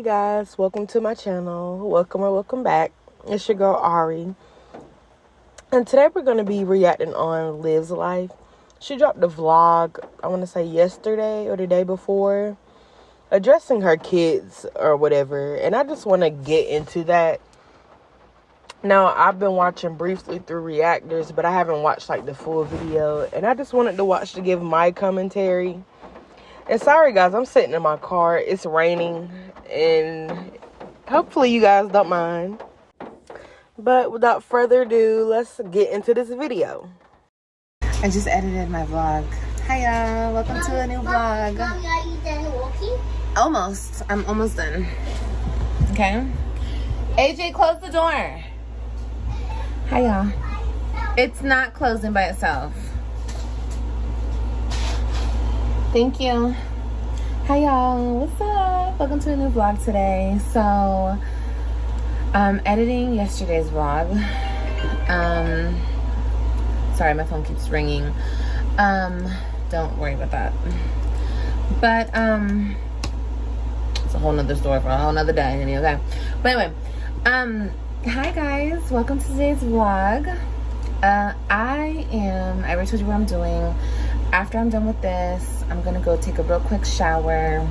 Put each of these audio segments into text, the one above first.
guys, welcome to my channel. Welcome back. It's your girl Ari, and today we're going to be reacting on LIVS life. She dropped a vlog, I want to say yesterday or the day before, addressing her kids or whatever, and I just want to get into that. Now, I've been watching briefly through reactors, but I haven't watched like the full video, and I just wanted to watch to give my commentary. And sorry guys, I'm sitting in my car. It's raining and hopefully you guys don't mind. But without further ado, let's get into this video. I just edited my vlog. Hi y'all, welcome to a new vlog. Mom, are you done walking? Almost. I'm almost done. Okay. AJ, close the door. Hi y'all. It's not closing by itself. Thank you. Hi y'all, what's up? Welcome to a new vlog today. So I'm editing yesterday's vlog. Sorry, my phone keeps ringing. Don't worry about that. But it's a whole nother story for a whole nother day, okay? But anyway, hi guys, welcome to today's vlog. I already told you what I'm doing. After I'm done with this, I'm gonna go take a real quick shower,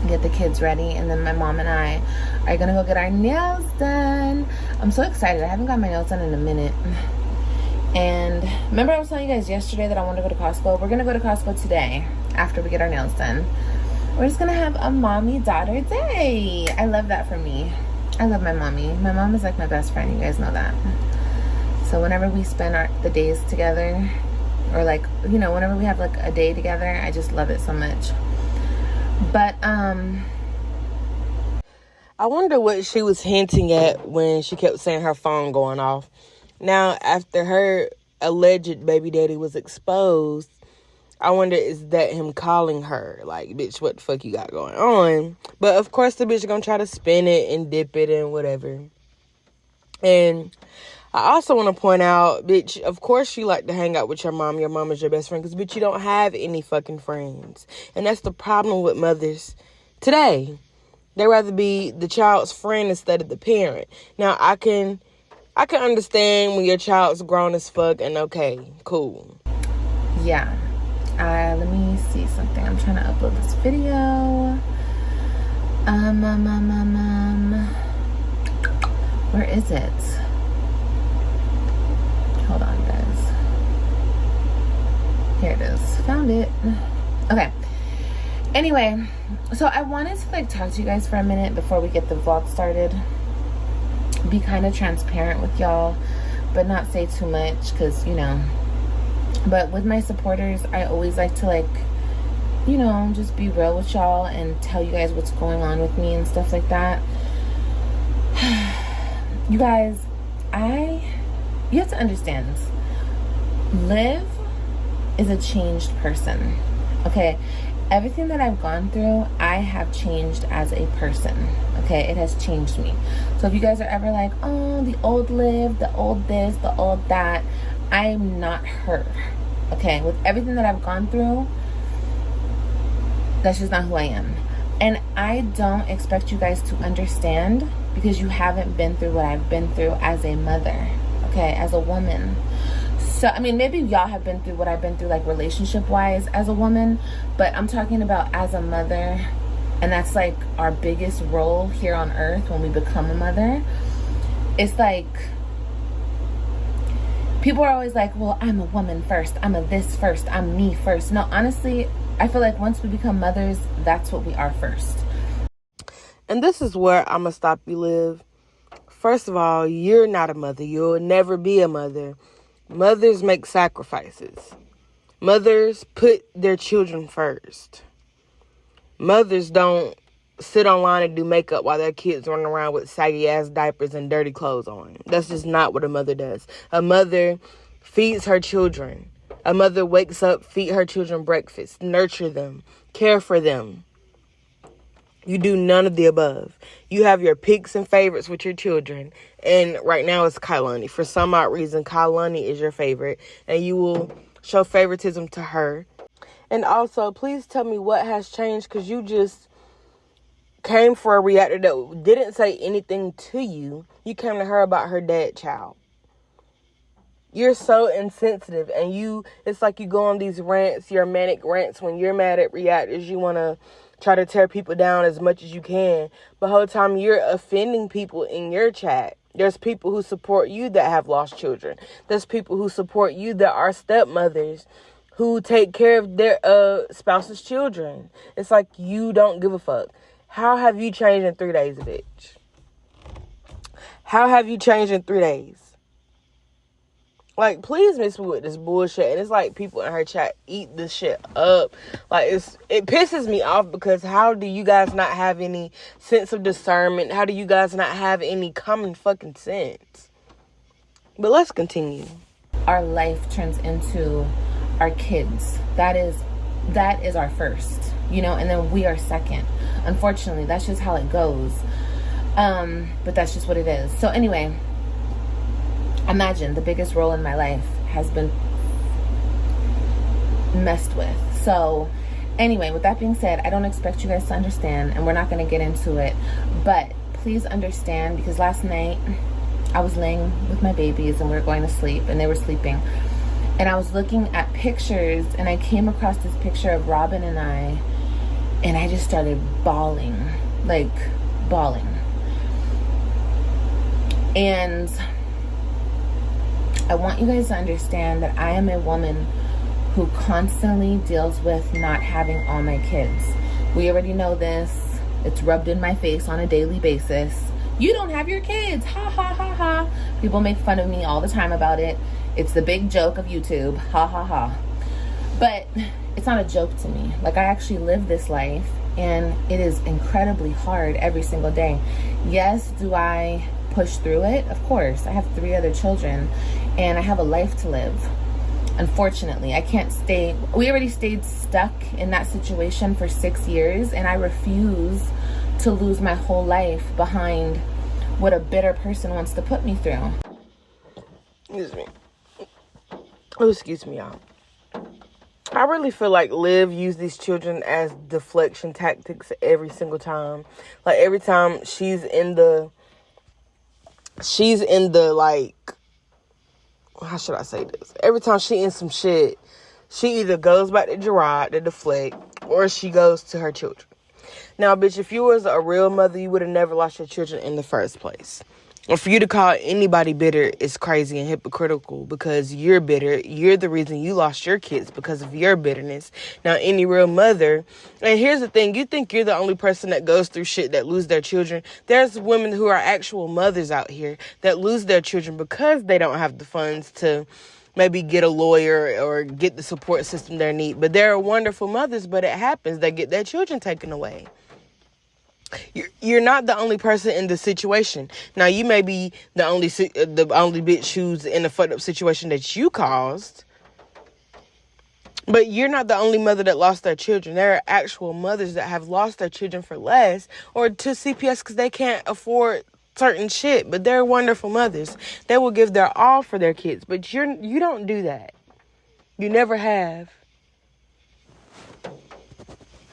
get the kids ready, and then my mom and I are gonna go get our nails done. I'm so excited. I haven't got my nails done in a minute. And remember I was telling you guys yesterday that I wanted to go to Costco? We're gonna go to Costco today after we get our nails done. We're just gonna have a mommy-daughter day. I love that for me. I love my mommy. My mom is like my best friend. You guys know that. So whenever we spend the days together, or like, you know, whenever we have like a day together, I just love it so much. But I wonder what she was hinting at when she kept saying her phone going off. Now, after her alleged baby daddy was exposed, I wonder, is that him calling her? Like, bitch, what the fuck you got going on? But of course the bitch gonna try to spin it and dip it and whatever. And I also want to point out, bitch, of course you like to hang out with your mom. Your mom is your best friend. Because, bitch, you don't have any fucking friends. And that's the problem with mothers today. They rather be the child's friend instead of the parent. Now, I can understand when your child's grown as fuck and okay, cool. yeah. Let me see something. I'm trying to upload this video. Where is it? Hold on, guys. Here it is. Found it. Okay. Anyway, so I wanted to like talk to you guys for a minute before we get the vlog started. Be kind of transparent with y'all, but not say too much, because, you know. But with my supporters, I always like to, like, you know, just be real with y'all and tell you guys what's going on with me and stuff like that. You guys, you have to understand, Liv is a changed person, okay? Everything that I've gone through, I have changed as a person, okay? It has changed me. So if you guys are ever like, oh, the old Liv, the old this, the old that, I'm not her, okay? With everything that I've gone through, that's just not who I am. And I don't expect you guys to understand because you haven't been through what I've been through as a mother, okay, as a woman. So, I mean, maybe y'all have been through what I've been through, like, relationship-wise as a woman, but I'm talking about as a mother, and that's, like, our biggest role here on earth when we become a mother. It's like, people are always like, well, I'm a woman first, I'm a this first, I'm me first. No, honestly, I feel like once we become mothers, that's what we are first. And this is where I'm going to stop you, Liv. First of all, you're not a mother. You'll never be a mother. Mothers make sacrifices. Mothers put their children first. Mothers don't sit online and do makeup while their kids run around with saggy ass diapers and dirty clothes on. That's just not what a mother does. A mother feeds her children. A mother wakes up, feed her children breakfast, nurture them, care for them. You do none of the above. You have your picks and favorites with your children. And right now it's Kailani. For some odd reason, Kailani is your favorite. And you will show favoritism to her. And also, please tell me what has changed. Because you just came for a reactor that didn't say anything to you. You came to her about her dead child. You're so insensitive, and it's like you go on these rants, your manic rants. When you're mad at reactors, you want to try to tear people down as much as you can. But the whole time you're offending people in your chat. There's people who support you that have lost children. There's people who support you that are stepmothers who take care of their spouse's children. It's like you don't give a fuck. How have you changed in 3 days, bitch? How have you changed in 3 days? Like, please miss me with this bullshit. And it's like people in her chat eat this shit up. Like, it pisses me off, because how do you guys not have any sense of discernment? How do you guys not have any common fucking sense? But let's continue. Our life turns into our kids. That is our first, and then we are second. Unfortunately, that's just how it goes. But that's just what it is. So anyway, imagine the biggest role in my life has been messed with. So anyway, with that being said, I don't expect you guys to understand, and we're not going to get into it, but please understand, because last night I was laying with my babies and we were going to sleep, and they were sleeping, and I was looking at pictures, and I came across this picture of Robin and I just started bawling. And I want you guys to understand that I am a woman who constantly deals with not having all my kids. We already know this. It's rubbed in my face on a daily basis. You don't have your kids. Ha, ha, ha, ha. People make fun of me all the time about it. It's the big joke of YouTube. Ha, ha, ha. But it's not a joke to me. Like, I actually live this life, and it is incredibly hard every single day. Yes, do I push through it? Of course. I have 3 other children, and I have a life to live. Unfortunately, I can't stay. We already stayed stuck in that situation for 6 years, and I refuse to lose my whole life behind what a bitter person wants to put me through. Excuse me. Oh, excuse me, y'all. I really feel like Liv used these children as deflection tactics every single time. Like, every time she's in the like, how should I say this? Every time she in some shit, she either goes back to Gerard to deflect, or she goes to her children. Now, bitch, if you was a real mother, you would have never lost your children in the first place. And for you to call anybody bitter is crazy and hypocritical, because you're bitter. You're the reason you lost your kids, because of your bitterness. Now, any real mother, and here's the thing, you think you're the only person that goes through shit that lose their children. There's women who are actual mothers out here that lose their children because they don't have the funds to maybe get a lawyer or get the support system they need. But there are wonderful mothers, but it happens. They get their children taken away. You're not the only person in the situation. Now, you may be the only bitch who's in a fucked up situation that you caused, but you're not the only mother that lost their children. There are actual mothers that have lost their children for less, or to CPS because they can't afford certain shit. But they're wonderful mothers. They will give their all for their kids, but you don't do that. You never have.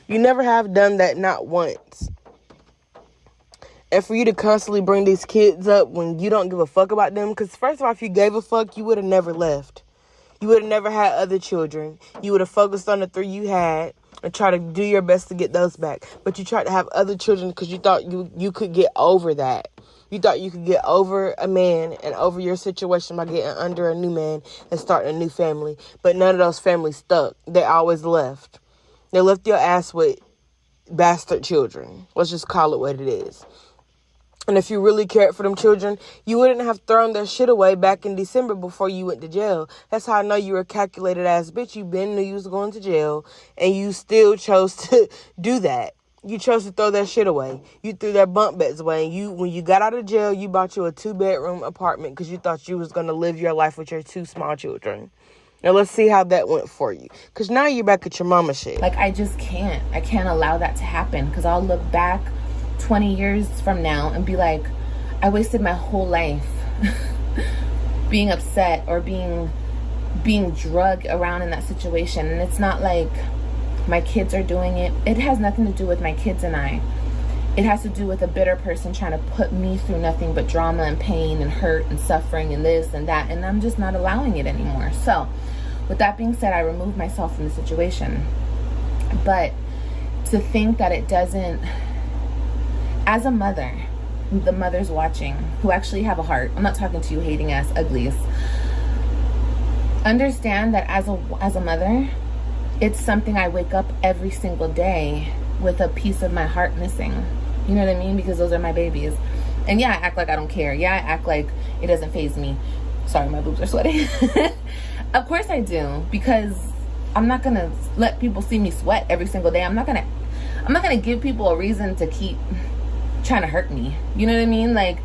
You never have done that, not once. And for you to constantly bring these kids up when you don't give a fuck about them. Because first of all, if you gave a fuck, you would have never left. You would have never had other children. You would have focused on the 3 you had and try to do your best to get those back. But you tried to have other children because you thought you could get over that. You thought you could get over a man and over your situation by getting under a new man and starting a new family. But none of those families stuck. They always left. They left your ass with bastard children. Let's just call it what it is. And if you really cared for them children, you wouldn't have thrown their shit away back in December before you went to jail. That's how I know you were a calculated ass bitch. You knew you was going to jail, and you still chose to do that. You chose to throw that shit away. You threw their bunk beds away. And when you got out of jail, you bought you a 2-bedroom apartment because you thought you was going to live your life with your 2 small children. Now, let's see how that went for you. Because now you're back at your mama shit. Like, I just can't. I can't allow that to happen, because I'll look back 20 years from now and be like, I wasted my whole life being upset or being drugged around in that situation. And it's not like my kids are doing it. It has nothing to do with my kids and I. it has to do with a bitter person trying to put me through nothing but drama and pain and hurt and suffering and this and that, and I'm just not allowing it anymore. So with that being said, I removed myself from the situation. But to think that it doesn't, as a mother, the mothers watching who actually have a heart, I'm not talking to you hating ass uglies, understand that as a mother, it's something I wake up every single day with a piece of my heart missing. You know what I mean? Because those are my babies. And yeah, I act like I don't care. Yeah, I act like it doesn't faze me. Sorry, my boobs are sweating. Of course I do, because I'm not gonna let people see me sweat every single day. I'm not gonna give people a reason to keep trying to hurt me. You know what I mean? Like,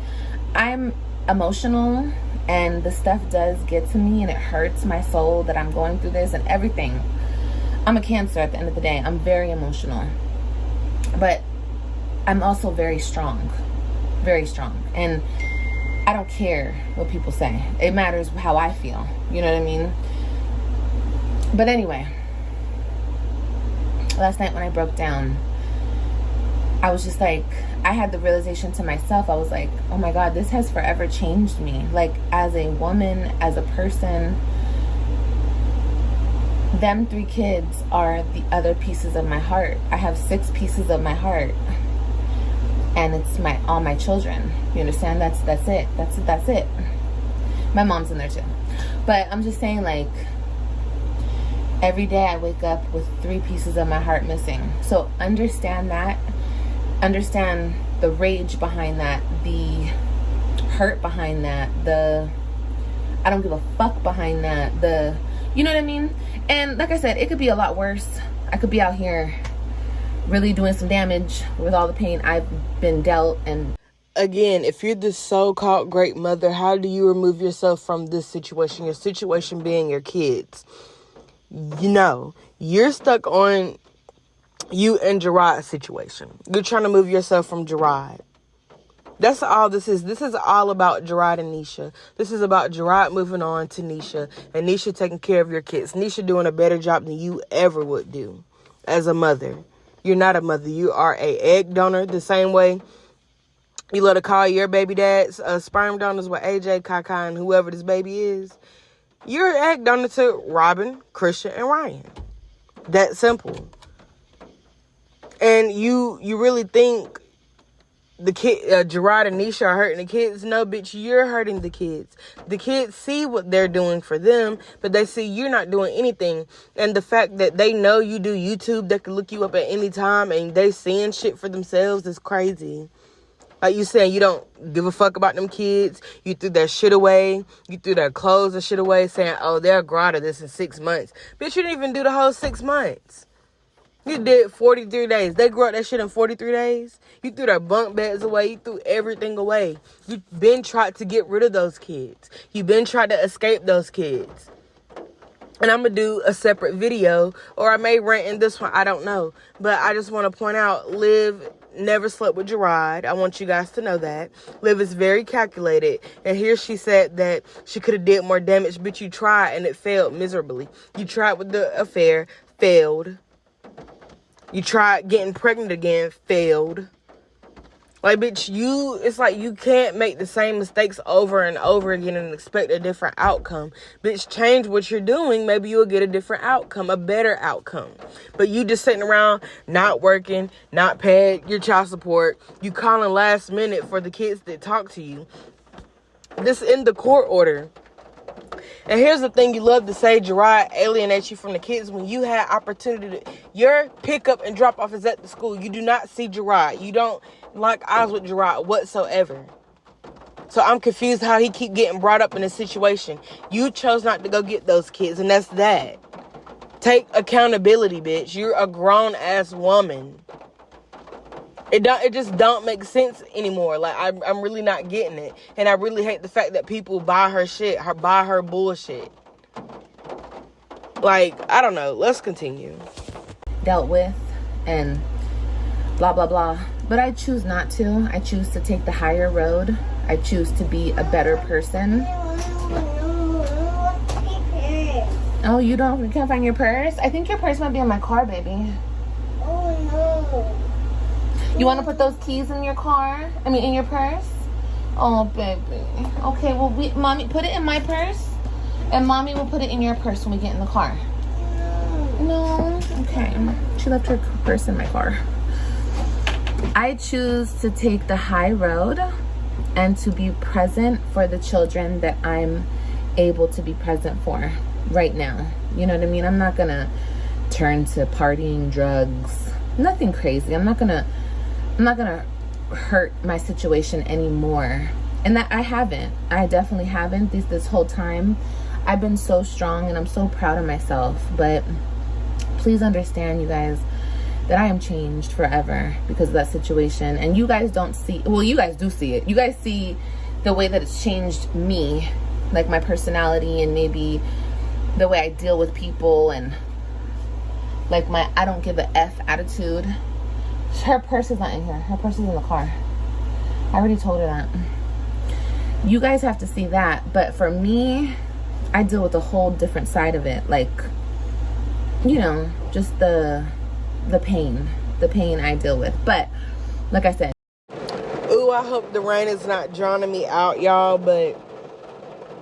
I'm emotional, and the stuff does get to me, and it hurts my soul that I'm going through this and everything. I'm a Cancer at the end of the day. I'm very emotional, but I'm also very strong, and I don't care what people say. It matters how I feel. You know what I mean? But anyway, last night when I broke down, I was just like, I had the realization to myself. I was like, oh my God, this has forever changed me. Like, as a woman, as a person, them 3 kids are the other pieces of my heart. I have 6 pieces of my heart, and it's all my children. You understand? That's it. My mom's in there too. But I'm just saying, like, every day I wake up with 3 pieces of my heart missing. So understand that. Understand the rage behind that, the hurt behind that, the I don't give a fuck behind that, you know what I mean? And like I said, it could be a lot worse. I could be out here really doing some damage with all the pain I've been dealt. And again, if you're the so-called great mother, how do you remove yourself from this situation? Your situation being your kids. You know, you're stuck on you and Gerard's situation. You're trying to move yourself from Gerard. That's all this is. This is all about Gerard and Nisha. This is about Gerard moving on to Nisha, and Nisha taking care of your kids. Nisha doing a better job than you ever would do as a mother. You're not a mother. You are a egg donor, the same way you let her call your baby dads sperm donors with AJ, Kaka, and whoever this baby is. You're an egg donor to Robin, Christian, and Ryan. That simple. And you really think the kid, Gerard and Nisha are hurting the kids? No, bitch, you're hurting the kids. The kids see what they're doing for them, but they see you're not doing anything. And the fact that they know you do YouTube, they can look you up at any time, and they seeing shit for themselves is crazy. Like you saying, you don't give a fuck about them kids. You threw their shit away. You threw their clothes and shit away, saying, oh, they'll grow out of this in 6 months. Bitch, you didn't even do the whole 6 months. You did 43 days. They grew up that shit in 43 days. You threw their bunk beds away. You threw everything away. You've been tried to get rid of those kids. You've been trying to escape those kids. And I'm going to do a separate video, or I may rant in this one. I don't know. But I just want to point out, Liv never slept with Gerard. I want you guys to know that. Liv is very calculated. And here she said that she could have did more damage, but you tried and it failed miserably. You tried with the affair, failed. You tried getting pregnant again, failed. Like, bitch, it's like you can't make the same mistakes over and over again and expect a different outcome. Bitch, change what you're doing. Maybe you'll get a different outcome, a better outcome. But you just sitting around, not working, not paying your child support. You calling last minute for the kids that talk to you. This in the court order. And here's the thing you love to say, Gerard alienates you from the kids when you had opportunity to, your pickup and drop off is at the school. You do not see Gerard. You don't lock eyes with Gerard whatsoever. So I'm confused how he keep getting brought up in this situation. You chose not to go get those kids, and that's that. Take accountability, bitch. You're a grown ass woman. It just don't make sense anymore. Like, I'm really not getting it. And I really hate the fact that people buy her shit, buy her bullshit. Like, I don't know. Let's continue. Dealt with and blah, blah, blah. But I choose not to. I choose to take the higher road. I choose to be a better person. Oh, you can't find your purse? I think your purse might be in my car, baby. Oh, no. You want to put those keys in your car? I mean, in your purse? Oh, baby. Okay, well, mommy, put it in my purse, and mommy will put it in your purse when we get in the car. No? Okay. She left her purse in my car. I choose to take the high road and to be present for the children that I'm able to be present for right now. You know what I mean? I'm not gonna turn to partying, drugs, nothing crazy. I'm not gonna hurt my situation anymore. And that I definitely haven't this whole time. I've been so strong and I'm so proud of myself. But please understand, you guys, that I am changed forever because of that situation. And you guys don't see, well, you guys do see it. You guys see the way that it's changed me, like my personality and maybe the way I deal with people and like my I don't give a F attitude. Her purse is not in here. Her purse is in the car. I already told her that. You guys have to see that. But for me, I deal with a whole different side of it. Like, you know, just the pain I deal with. But like I said, ooh, I hope the rain is not drowning me out, y'all. But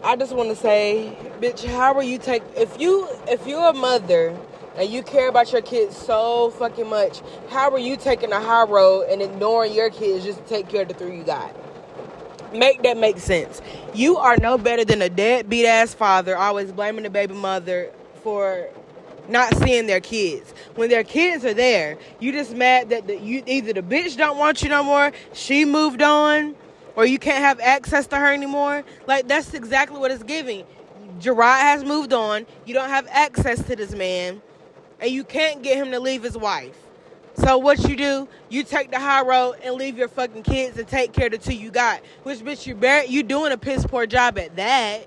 I just want to say, bitch, how are you if you're a mother and you care about your kids so fucking much, how are you taking the high road and ignoring your kids just to take care of the 3 you got? Make that make sense. You are no better than a deadbeat ass father always blaming the baby mother for not seeing their kids. When their kids are there, you just mad that either the bitch don't want you no more, she moved on, or you can't have access to her anymore. Like, that's exactly what it's giving. Gerard has moved on. You don't have access to this man, and you can't get him to leave his wife. So what do? You take the high road and leave your fucking kids and take care of the 2 you got. Which, bitch, you doing a piss poor job at that.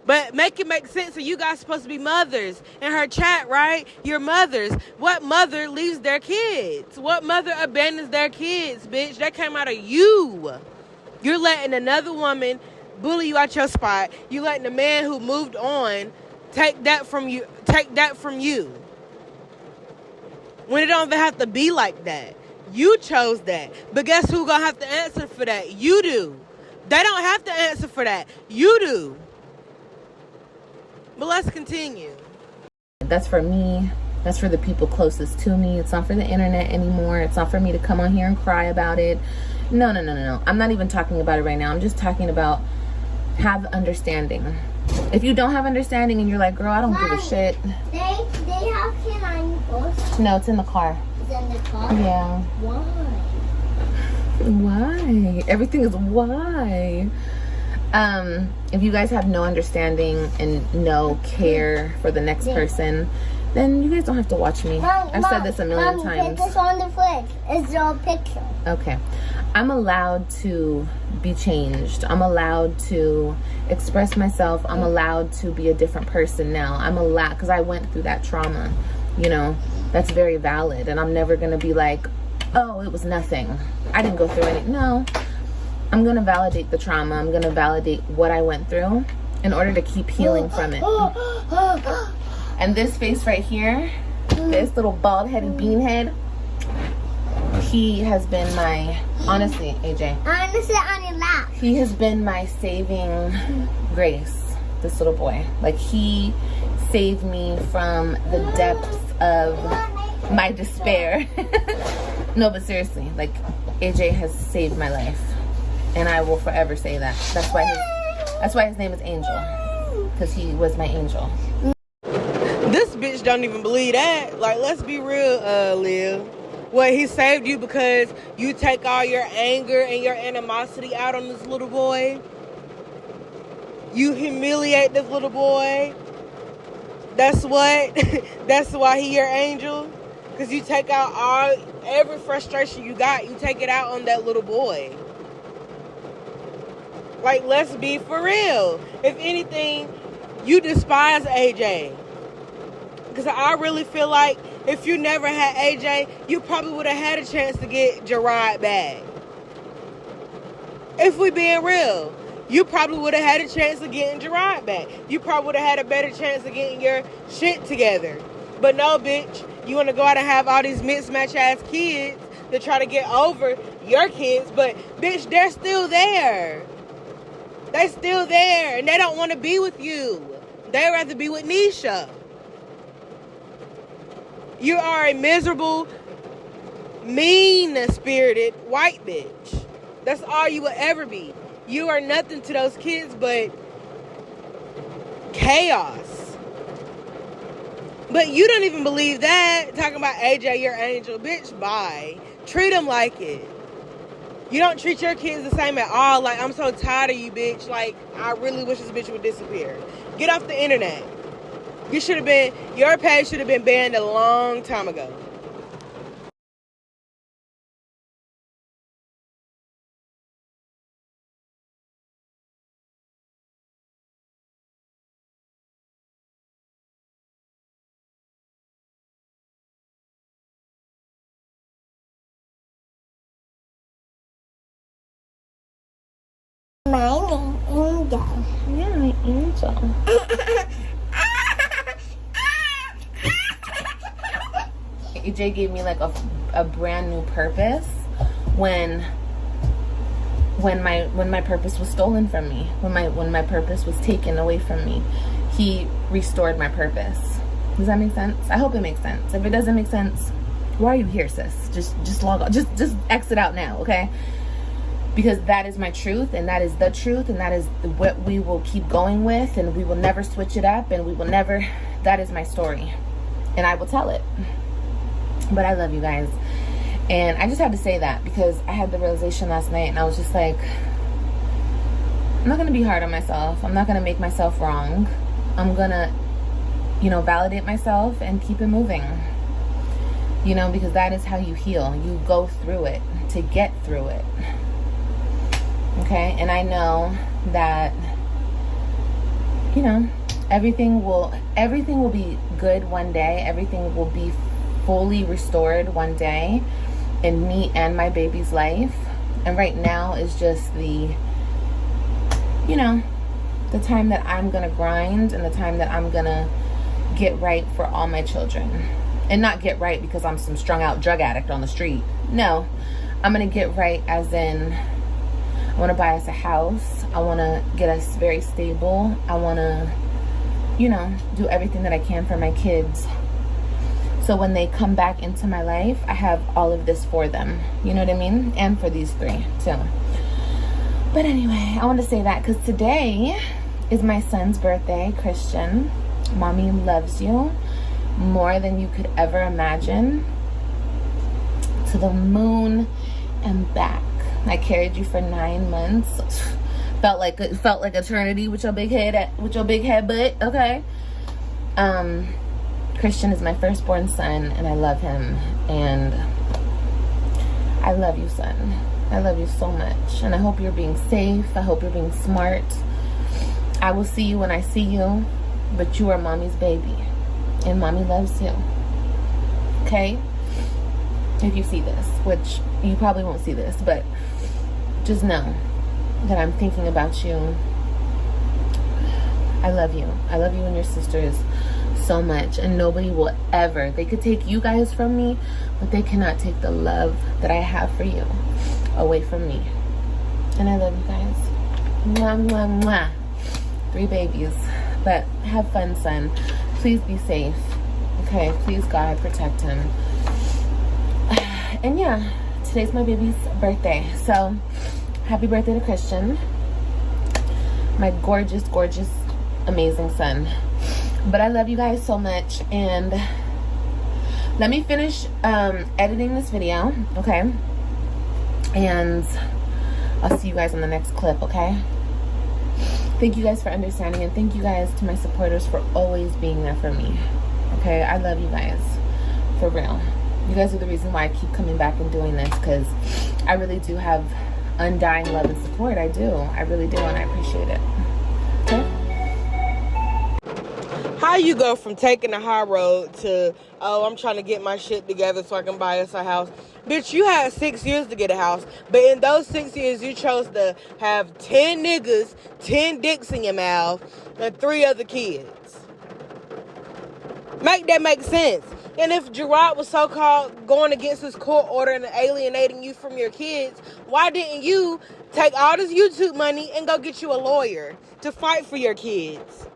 But make it make sense. So you guys supposed to be mothers. In her chat, right? You're mothers. What mother leaves their kids? What mother abandons their kids, bitch? That came out of you. You're letting another woman bully you out your spot. You letting the man who moved on take that from you. When it don't even have to be like that. You chose that. But guess who gonna have to answer for that? You do. They don't have to answer for that. You do. But let's continue. That's for me. That's for the people closest to me. It's not for the internet anymore. It's not for me to come on here and cry about it. No. I'm not even talking about it right now. I'm just talking about have understanding. If you don't have understanding and you're like, girl, I don't give a shit. They have canine post. No, it's in the car. It's in the car? Yeah. Why? Everything is why. If you guys have no understanding and no care for the next person, then you guys don't have to watch me. I've said this a million times. Put this on the fridge. It's your picture. Okay. I'm allowed to be changed. I'm allowed to express myself. I'm allowed to be a different person now. I'm allowed, because I went through that trauma. You know, that's very valid. And I'm never going to be like, oh, it was nothing. I didn't go through anything. No. I'm going to validate the trauma. I'm going to validate what I went through in order to keep healing from it. And this face right here, this little bald-headed beanhead, he has been my, honestly, AJ. I want to sit on your lap. He has been my saving grace, this little boy. Like, he saved me from the depths of my despair. No, but seriously, like, AJ has saved my life. And I will forever say that. That's why his name is Angel. Because he was my angel. This bitch don't even believe that. Like, let's be real, Liv. What, he saved you because you take all your anger and your animosity out on this little boy? You humiliate this little boy? That's what? That's why he your angel? Because you take out every frustration you got, you take it out on that little boy. Like, let's be for real. If anything, you despise AJ. Because I really feel like if you never had AJ, you probably would have had a chance to get Gerard back. If we being real, you probably would have had a chance of getting Gerard back. You probably would have had a better chance of getting your shit together. But no, bitch. You want to go out and have all these mismatched ass kids to try to get over your kids, but bitch, they're still there. They're still there, and they don't want to be with you. They'd rather be with Nisha. You are a miserable, mean-spirited white bitch. That's all you will ever be. You are nothing to those kids but chaos. But you don't even believe that. Talking about AJ, your angel. Bitch, bye. Treat them like it. You don't treat your kids the same at all. Like, I'm so tired of you, bitch. Like, I really wish this bitch would disappear. Get off the internet. Your page should have been banned a long time ago. My name is Angel. Yeah, my angel. AJ gave me like a brand new purpose when my purpose was stolen from me, when my purpose was taken away from me. He restored my purpose. Does that make sense? I hope it makes sense. If it doesn't make sense, why are you here, sis? Just log on. Just exit out now, okay? Because that is my truth, and that is the truth, and that is what we will keep going with, and we will never switch it up, and we will never. That is my story, and I will tell it. But I love you guys, and I just had to say that because I had the realization last night, and I was just like, I'm not gonna be hard on myself. I'm not gonna make myself wrong. I'm gonna, validate myself and keep it moving. Because that is how you heal. You go through it to get through it. Okay, and I know that everything will be good one day. Everything will be fully restored one day in me and my baby's life. And right now is just the time that I'm gonna grind, and the time that I'm gonna get right for all my children. And not get right because I'm some strung out drug addict on the street. No, I'm gonna get right as in, I want to buy us a house. I want to get us very stable. I want to, do everything that I can for my kids. So when they come back into my life, I have all of this for them. You know what I mean? And for these three, too. But anyway, I want to say that because today is my son's birthday, Christian. Mommy loves you more than you could ever imagine. To the moon and back. I carried you for 9 months. Felt like eternity with your big head butt. Okay. Christian is my firstborn son, and I love him. And I love you, son. I love you so much. And I hope you're being safe. I hope you're being smart. I will see you when I see you, but you are mommy's baby, and mommy loves you. Okay? If you see this, which you probably won't see this, but just know that I'm thinking about you. I love you. I love you and your sisters so much, and nobody will ever. They could take you guys from me, but they cannot take the love that I have for you away from me. And I love you guys. Mwah, mwah, mwah. 3 babies. But have fun, son. Please be safe. Okay? Please, God, protect him. And yeah, today's my baby's birthday. So, happy birthday to Christian. My gorgeous, gorgeous, amazing son. But I love you guys so much. And let me finish editing this video, okay? And I'll see you guys on the next clip, okay? Thank you guys for understanding, and thank you guys to my supporters for always being there for me. Okay? I love you guys. For real. You guys are the reason why I keep coming back and doing this, because I really do have undying love and support. I do. I really do, and I appreciate it. Okay? How you go from taking the high road to, oh, I'm trying to get my shit together so I can buy us a house? Bitch, you had 6 years to get a house. But in those 6 years, you chose to have 10 niggas, 10 dicks in your mouth, and 3 other kids. Make that make sense. And if Gerard was so-called going against his court order and alienating you from your kids, why didn't you take all this YouTube money and go get you a lawyer to fight for your kids?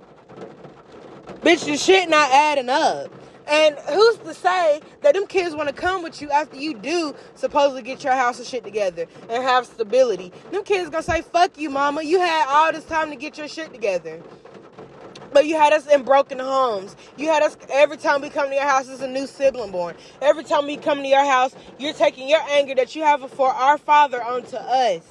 Bitch, the shit not adding up. And who's to say that them kids want to come with you after you do supposedly get your house and shit together and have stability? Them kids gonna say, fuck you, mama. You had all this time to get your shit together. But you had us in broken homes. You had us, every time we come to your house, there's a new sibling born. Every time we come to your house, you're taking your anger that you have for our father onto us.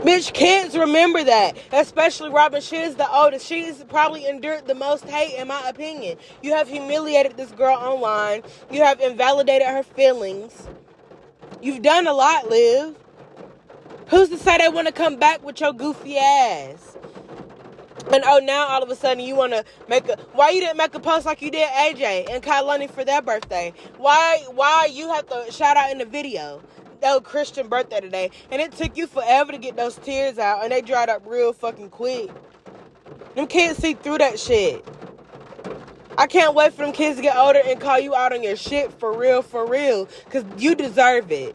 Bitch, kids remember that. Especially Robin. She is the oldest. She's probably endured the most hate, in my opinion. You have humiliated this girl online. You have invalidated her feelings. You've done a lot, Liv. Who's to say they want to come back with your goofy ass? And now all of a sudden you want to why you didn't make a post like you did AJ and Kailani for their birthday? Why you have to shout out in the video? That was Christian birthday today, and it took you forever to get those tears out, and they dried up real fucking quick. Them kids see through that shit. I can't wait for them kids to get older and call you out on your shit for real, because you deserve it.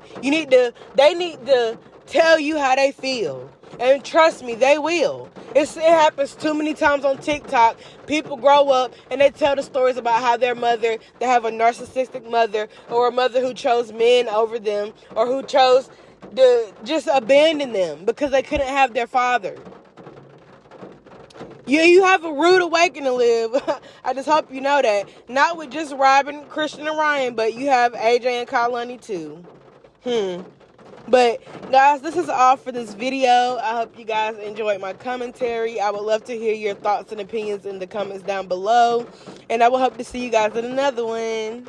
They need to tell you how they feel. And trust me, they will. It happens too many times on TikTok. People grow up and they tell the stories about how they have a narcissistic mother, or a mother who chose men over them, or who chose to just abandon them because they couldn't have their father. You have a rude awakening, Liv. I just hope you know that. Not with just Robin, Christian, and Ryan, but you have AJ and Kailani too. But guys, this is all for this video. I hope you guys enjoyed my commentary. I would love to hear your thoughts and opinions in the comments down below. And I will hope to see you guys in another one.